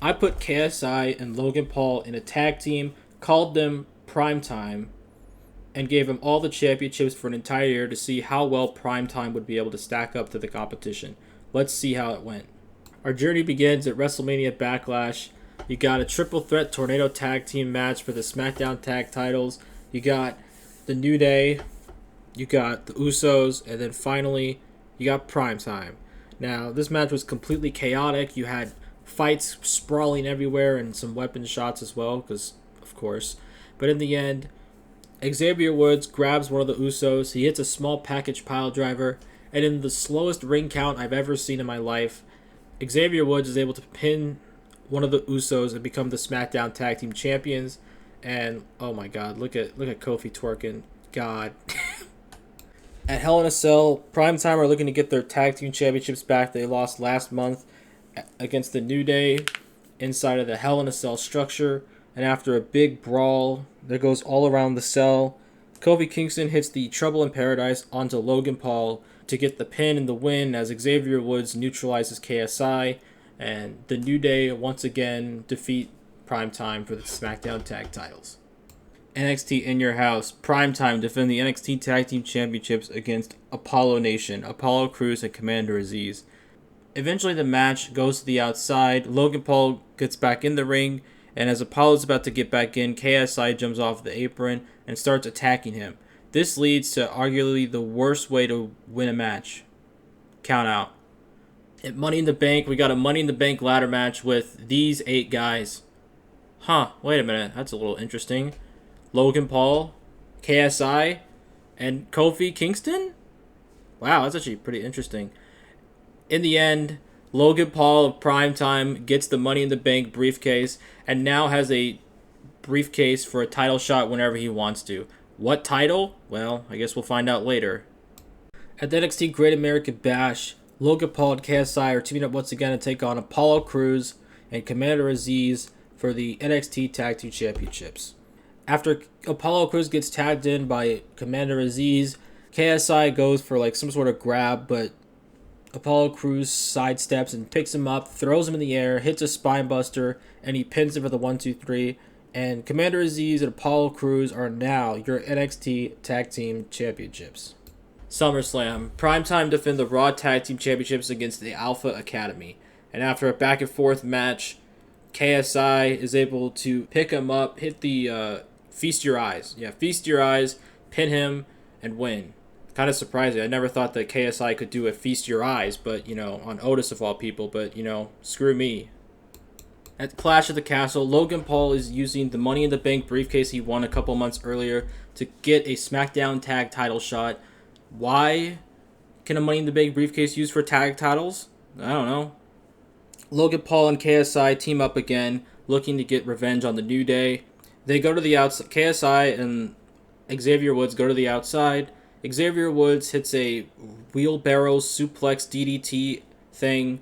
I put KSI and Logan Paul in a tag team, called them Primetime, and gave them all the championships for an entire year to see how well Primetime would be able to stack up to the competition. Let's see how it went. Our journey begins at WrestleMania Backlash. You got a triple threat tornado tag team match for the SmackDown tag titles. You got the New Day, you got the Usos, and then finally you got Primetime. Now, this match was completely chaotic. You had fights sprawling everywhere and some weapon shots as well, because, of course. But in the end, Xavier Woods grabs one of the Usos. He hits a small package pile driver, and in the slowest ring count I've ever seen in my life, Xavier Woods is able to pin one of the Usos and become the SmackDown Tag Team Champions. And oh my God, look at Kofi twerking. God. At Hell in a Cell, Primetime are looking to get their tag team championships back. They lost last month against the New Day inside of the Hell in a Cell structure. And after a big brawl that goes all around the cell, Kofi Kingston hits the Trouble in Paradise onto Logan Paul to get the pin and the win as Xavier Woods neutralizes KSI. And the New Day once again defeat Primetime for the SmackDown Tag Titles. NXT in your house. Primetime defend the NXT Tag Team Championships against Apollo Nation, Apollo Crews, and Commander Aziz. Eventually the match goes to the outside. Logan Paul gets back in the ring, and as Apollo's about to get back in, KSI jumps off the apron and starts attacking him. This leads to arguably the worst way to win a match. Count out. At Money in the Bank, we got a Money in the Bank ladder match with these 8 guys. Wait a minute. That's a little interesting. Logan Paul, KSI, and Kofi Kingston? Wow, that's actually pretty interesting. In the end, Logan Paul of Primetime gets the Money in the Bank briefcase and now has a briefcase for a title shot whenever he wants to. What title? Well, I guess we'll find out later. At the NXT Great American Bash, Logan Paul and KSI are teaming up once again to take on Apollo Crews and Commander Aziz for the NXT Tag Team Championships. After Apollo Crews gets tagged in by Commander Aziz, KSI goes for like some sort of grab, but Apollo Crews sidesteps and picks him up, throws him in the air, hits a spine buster, and he pins him for the 1-2-3. And Commander Aziz and Apollo Crews are now your NXT Tag Team Championships. SummerSlam. Primetime defend the Raw Tag Team Championships against the Alpha Academy. And after a back and forth match, KSI is able to pick him up, hit the Feast Your Eyes. Yeah, Feast Your Eyes, pin him, and win. Kind of surprising. I never thought that KSI could do a Feast Your Eyes, but, on Otis of all people, but, screw me. At Clash of the Castle, Logan Paul is using the Money in the Bank briefcase he won a couple months earlier to get a SmackDown tag title shot. Why can a Money in the Bank briefcase used for tag titles? I don't know. Logan Paul and KSI team up again, looking to get revenge on the New Day. They go to the outside. KSI and Xavier Woods go to the outside. Xavier Woods hits a wheelbarrow suplex DDT thing,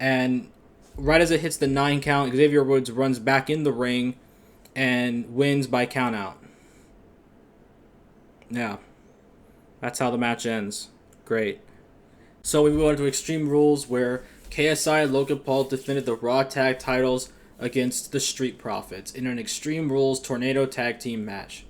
and right as it hits the 9 count, Xavier Woods runs back in the ring and wins by countout. Yeah, that's how the match ends. Great. So we move on to Extreme Rules, where KSI and Logan Paul defended the Raw Tag titles against the Street Profits in an Extreme Rules Tornado Tag Team match.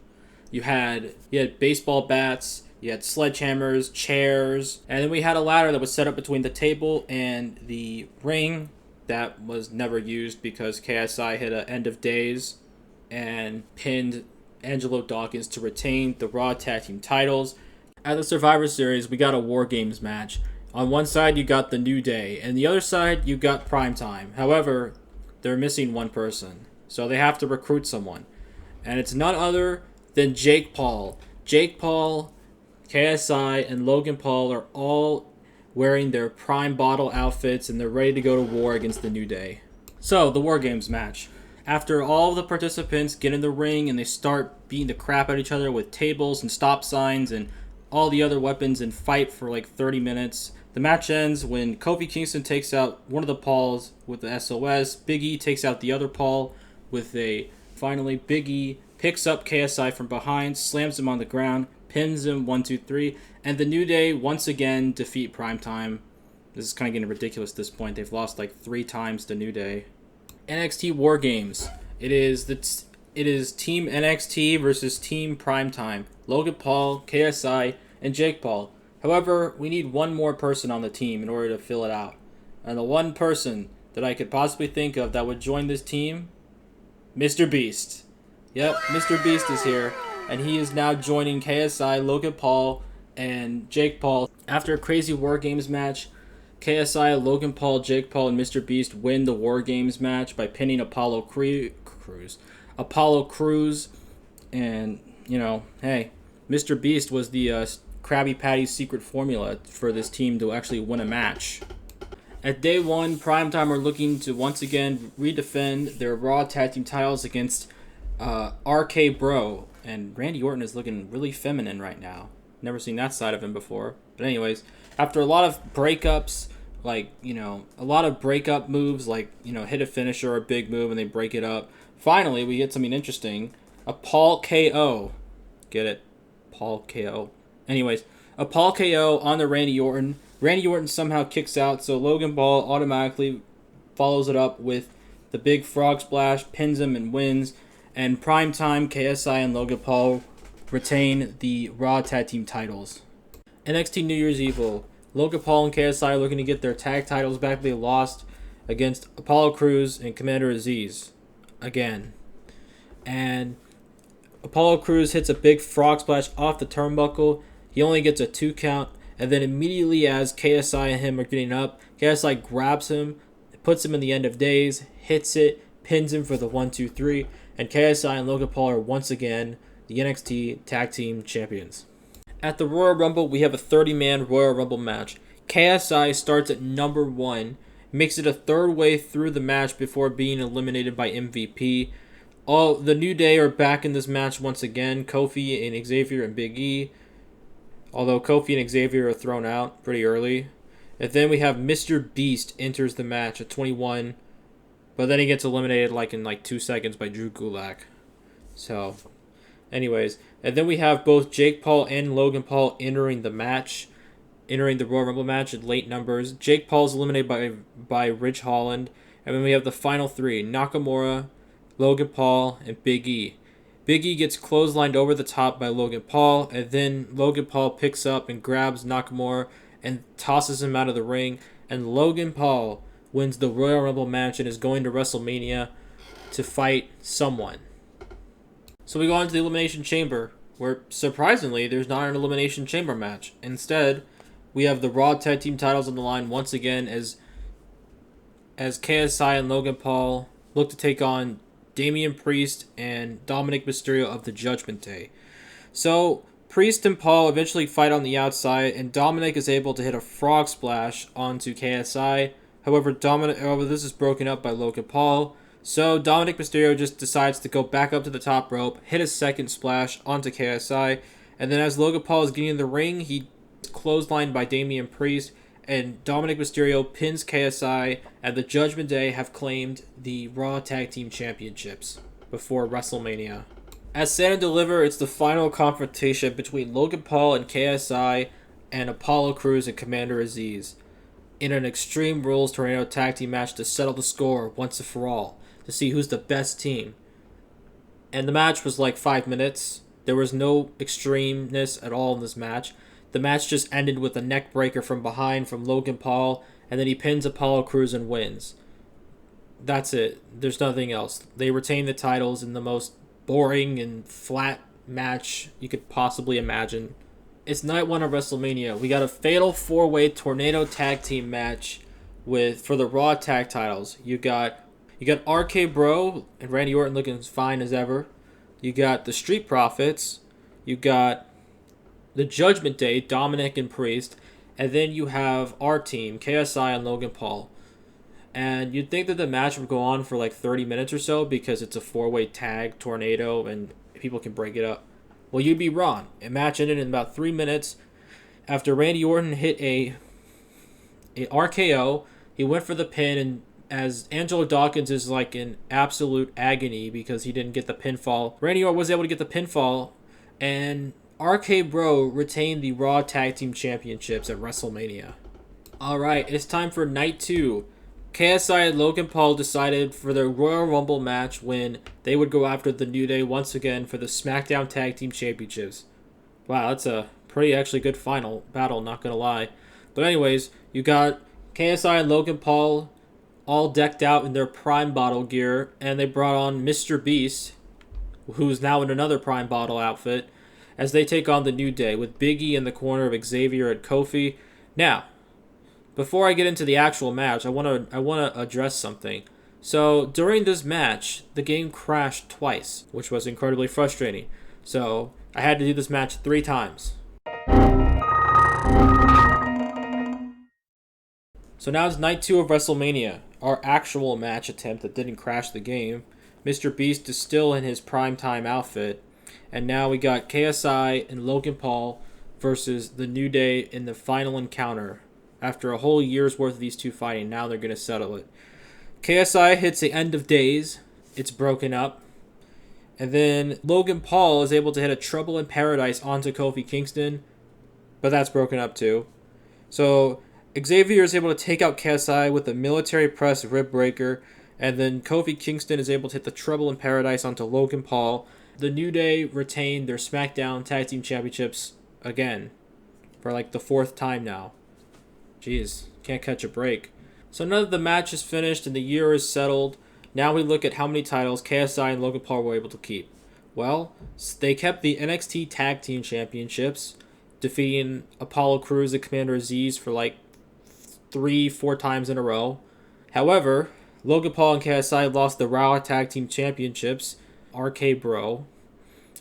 You had baseball bats, you had sledgehammers, chairs, and then we had a ladder that was set up between the table and the ring that was never used because KSI hit an End of Days and pinned Angelo Dawkins to retain the Raw Tag Team titles. At the Survivor Series, we got a WarGames match. On one side, you got the New Day, and the other side, you got Primetime. However, they're missing one person, so they have to recruit someone. And it's none other than Jake Paul. Jake Paul, KSI, and Logan Paul are all wearing their Prime Bottle outfits, and they're ready to go to war against the New Day. So, the WarGames match. After all the participants get in the ring and they start beating the crap out of each other with tables and stop signs and all the other weapons and fight for like 30 minutes, the match ends when Kofi Kingston takes out one of the Pauls with the SOS. Big E takes out the other Paul with a... Finally, Big E picks up KSI from behind, slams him on the ground, pins him 1-2-3, and the New Day once again defeat Primetime. This is kind of getting ridiculous at this point. They've lost like 3 times to New Day. NXT WarGames. It is Team NXT versus Team Primetime. Logan Paul, KSI, and Jake Paul. However, we need one more person on the team in order to fill it out. And the one person that I could possibly think of that would join this team, Mr. Beast. Yep, Mr. Beast is here, and he is now joining KSI, Logan Paul, and Jake Paul. After a crazy WarGames match, KSI, Logan Paul, Jake Paul, and Mr. Beast win the WarGames match by pinning Apollo Crews. And, you know, hey, Mr. Beast was the Krabby Patty's secret formula for this team to actually win a match. At day one, Primetime are looking to once again redefend their Raw Tag Team titles against RK Bro. And Randy Orton is looking really feminine right now. Never seen that side of him before. But anyways, after a lot of breakups, like, you know, a lot of breakup moves, like, you know, hit a finisher or a big move and they break it up. Finally, we get something interesting. A Paul KO. Get it? Paul KO. Anyways, a Paul KO on the Randy Orton. Randy Orton somehow kicks out, so Logan Paul automatically follows it up with the big frog splash, pins him, and wins. And Primetime, KSI, and Logan Paul retain the Raw Tag Team titles. NXT New Year's Evil. Logan Paul and KSI are looking to get their tag titles back. They lost against Apollo Crews and Commander Aziz. Again. And Apollo Crews hits a big frog splash off the turnbuckle. He only gets a 2 count. And then immediately as KSI and him are getting up, KSI grabs him, puts him in the end of days, hits it, pins him for the 1-2-3. And KSI and Logan Paul are once again the NXT Tag Team Champions. At the Royal Rumble, we have a 30-man Royal Rumble match. KSI starts at number 1, makes it a third way through the match before being eliminated by MVP. All the New Day are back in this match once again. Kofi and Xavier and Big E. Although Kofi and Xavier are thrown out pretty early. And then we have Mr. Beast enters the match at 21. But then he gets eliminated in 2 seconds by Drew Gulak. So, anyways. And then we have both Jake Paul and Logan Paul entering the match. Entering the Royal Rumble match in late numbers. Jake Paul is eliminated by Ridge Holland. And then we have the final 3. Nakamura, Logan Paul, and Big E. Big E gets clotheslined over the top by Logan Paul, and then Logan Paul picks up and grabs Nakamura and tosses him out of the ring, and Logan Paul wins the Royal Rumble match and is going to WrestleMania to fight someone. So we go on to the Elimination Chamber, where surprisingly there's not an Elimination Chamber match. Instead, we have the Raw Tag Team titles on the line once again as KSI and Logan Paul look to take on Damian Priest and Dominic Mysterio of the Judgment Day. So Priest and Paul eventually fight on the outside, and Dominic is able to hit a frog splash onto KSI. However, this is broken up by Logan Paul. So Dominic Mysterio just decides to go back up to the top rope, hit a second splash onto KSI, and then as Logan Paul is getting in the ring, he is clotheslined by Damian Priest, and Dominic Mysterio pins KSI, and the Judgment Day have claimed the Raw Tag Team Championships before WrestleMania. At Stand and Deliver, it's the final confrontation between Logan Paul and KSI and Apollo Crews and Commander Aziz in an Extreme Rules Tornado Tag Team match to settle the score once and for all, to see who's the best team. And the match was 5 minutes. There was no extremeness at all in this match. The match just ended with a neck breaker from behind from Logan Paul, and then he pins Apollo Crews and wins. That's it. There's nothing else. They retain the titles in the most boring and flat match you could possibly imagine. It's night 1 of WrestleMania. We got a fatal 4-way tornado tag team match for the Raw tag titles. You got RK Bro and Randy Orton looking as fine as ever. You got the Street Profits. You got the Judgment Day, Dominic and Priest, and then you have our team, KSI and Logan Paul. And you'd think that the match would go on for 30 minutes or so because it's a 4-way tag tornado and people can break it up. Well, you'd be wrong. A match ended in about 3 minutes after Randy Orton hit a RKO. He went for the pin, and as Angelo Dawkins is in absolute agony because he didn't get the pinfall, Randy Orton was able to get the pinfall, and RK Bro retained the Raw Tag Team Championships at WrestleMania. Alright, it's time for Night 2 KSI and Logan Paul decided for their Royal Rumble match when they would go after the New Day once again for the SmackDown Tag Team Championships. Wow, that's a pretty actually good final battle, not gonna lie. But anyways, you got KSI and Logan Paul all decked out in their Prime Bottle gear, and they brought on Mr. Beast, who's now in another Prime Bottle outfit, as they take on the New Day, with Big E in the corner of Xavier and Kofi. Now, before I get into the actual match, I wanna address something. So during this match, the game crashed twice, which was incredibly frustrating. So I had to do this match 3 times. So now it's night 2 of WrestleMania, our actual match attempt that didn't crash the game. Mr. Beast is still in his primetime outfit, and now we got KSI and Logan Paul versus the New Day in the final encounter. After a whole year's worth of these two fighting, now they're going to settle it. KSI hits the end of days. It's broken up. And then Logan Paul is able to hit a Trouble in Paradise onto Kofi Kingston, but that's broken up too. So Xavier is able to take out KSI with a military press rib breaker, and then Kofi Kingston is able to hit the Trouble in Paradise onto Logan Paul. The New Day retain their SmackDown Tag Team Championships again for like the 4th time now. Jeez, can't catch a break. So now that the match is finished and the year is settled, now we look at how many titles KSI and Logan Paul were able to keep. Well, they kept the NXT Tag Team Championships, defeating Apollo Crews and Commander Aziz for like 3-4 times in a row. However, Logan Paul and KSI lost the Raw Tag Team Championships, RK Bro,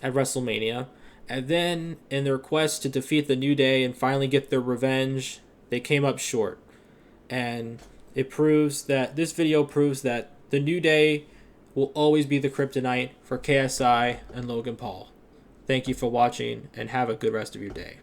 at WrestleMania. And then, in their quest to defeat the New Day and finally get their revenge, they came up short. And this video proves that the New Day will always be the kryptonite for KSI and Logan Paul. Thank you for watching, and have a good rest of your day.